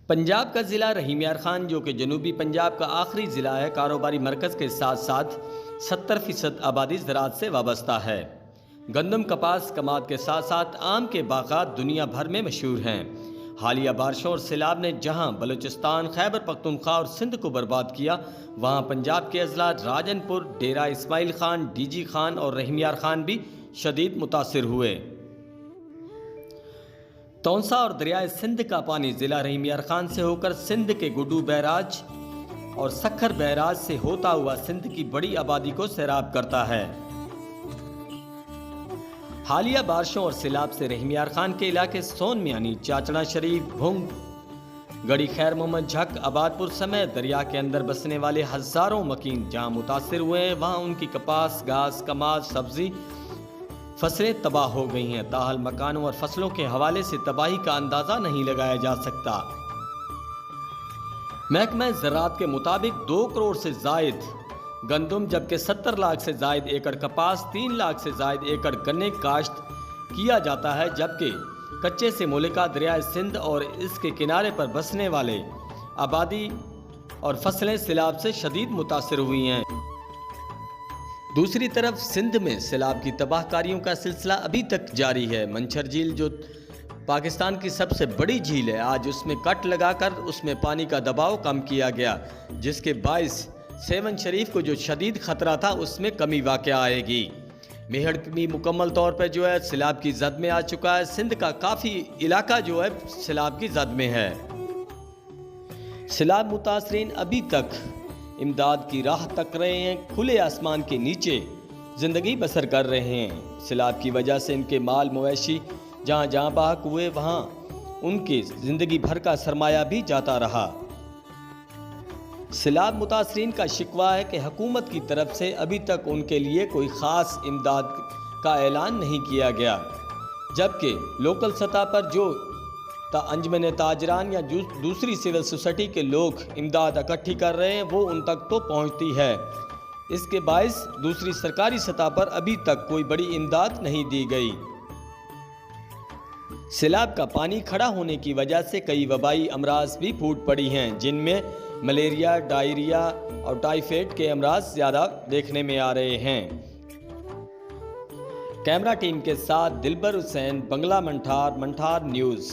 پنجاب کا ضلع رحیم یار خان جو کہ جنوبی پنجاب کا آخری ضلع ہے، کاروباری مرکز کے ساتھ ساتھ 70% آبادی زراعت سے وابستہ ہے۔ گندم، کپاس، کماد کے ساتھ ساتھ آم کے باغات دنیا بھر میں مشہور ہیں۔ حالیہ بارشوں اور سیلاب نے جہاں بلوچستان، خیبر پختونخوا اور سندھ کو برباد کیا، وہاں پنجاب کے اضلاع راجن پور، ڈیرہ اسماعیل خان، ڈی جی خان اور رحیم یار خان بھی شدید متاثر ہوئے۔ تونسا اور دریائے سندھ کا پانی ضلع رحیم یار خان سے ہو کر سندھ کے گڈو بیراج اور سکھر بیراج سے ہوتا ہوا سندھ کی بڑی آبادی کو سیراب کرتا ہے۔ حالیہ بارشوں اور سیلاب سے رحیم یار خان کے علاقے سون میانی، چاچڑا شریف، بھنگ، گڑی خیر محمد جھک، آباد پور سمیت دریا کے اندر بسنے والے ہزاروں مکین جہاں متاثر ہوئے ہیں، وہاں ان کی کپاس، گھاس، کماد، سبزی فصلیں تباہ ہو گئی ہیں۔ تاحال مکانوں اور فصلوں کے حوالے سے تباہی کا اندازہ نہیں لگایا جا سکتا۔ محکمہ زراعت کے مطابق 2 کروڑ سے زائد گندم جبکہ 70 لاکھ سے زائد ایکڑ کپاس، 3 لاکھ سے زائد ایکڑ گنے کاشت کیا جاتا ہے، جبکہ کچے سے ملکہ دریائے سندھ اور اس کے کنارے پر بسنے والے آبادی اور فصلیں سیلاب سے شدید متاثر ہوئی ہیں۔ دوسری طرف سندھ میں سیلاب کی تباہ کاریوں کا سلسلہ ابھی تک جاری ہے۔ منچھر جھیل جو پاکستان کی سب سے بڑی جھیل ہے، آج اس میں کٹ لگا کر اس میں پانی کا دباؤ کم کیا گیا، جس کے باعث سیون شریف کو جو شدید خطرہ تھا اس میں کمی واقع آئے گی۔ میہڑ بھی مکمل طور پر جو ہے سیلاب کی زد میں آ چکا ہے۔ سندھ کا کافی علاقہ جو ہے سیلاب کی زد میں ہے۔ سیلاب متاثرین ابھی تک امداد کی راہ تک رہے ہیں، کھلے آسمان کے نیچے زندگی بسر کر رہے ہیں۔ سیلاب کی وجہ سے ان کے مال مویشی جہاں جہاں بحق ہوئے، وہاں ان کے زندگی بھر کا سرمایہ بھی جاتا رہا۔ سیلاب متاثرین کا شکوہ ہے کہ حکومت کی طرف سے ابھی تک ان کے لیے کوئی خاص امداد کا اعلان نہیں کیا گیا، جبکہ لوکل سطح پر جو انجمن تاجران یا دوسری سول سوسائٹی کے لوگ امداد اکٹھی کر رہے ہیں، وہ ان تک تو پہنچتی ہے۔ اس کے باعث دوسری سرکاری سطح پر ابھی تک کوئی بڑی امداد نہیں دی گئی۔ سیلاب کا پانی کھڑا ہونے کی وجہ سے کئی وبائی امراض بھی پھوٹ پڑی ہیں، جن میں ملیریا، ڈائریا اور ٹائیفائڈ کے امراض زیادہ دیکھنے میں آ رہے ہیں۔ کیمرہ ٹیم کے ساتھ دلبر حسین، بنگلہ منٹھار نیوز۔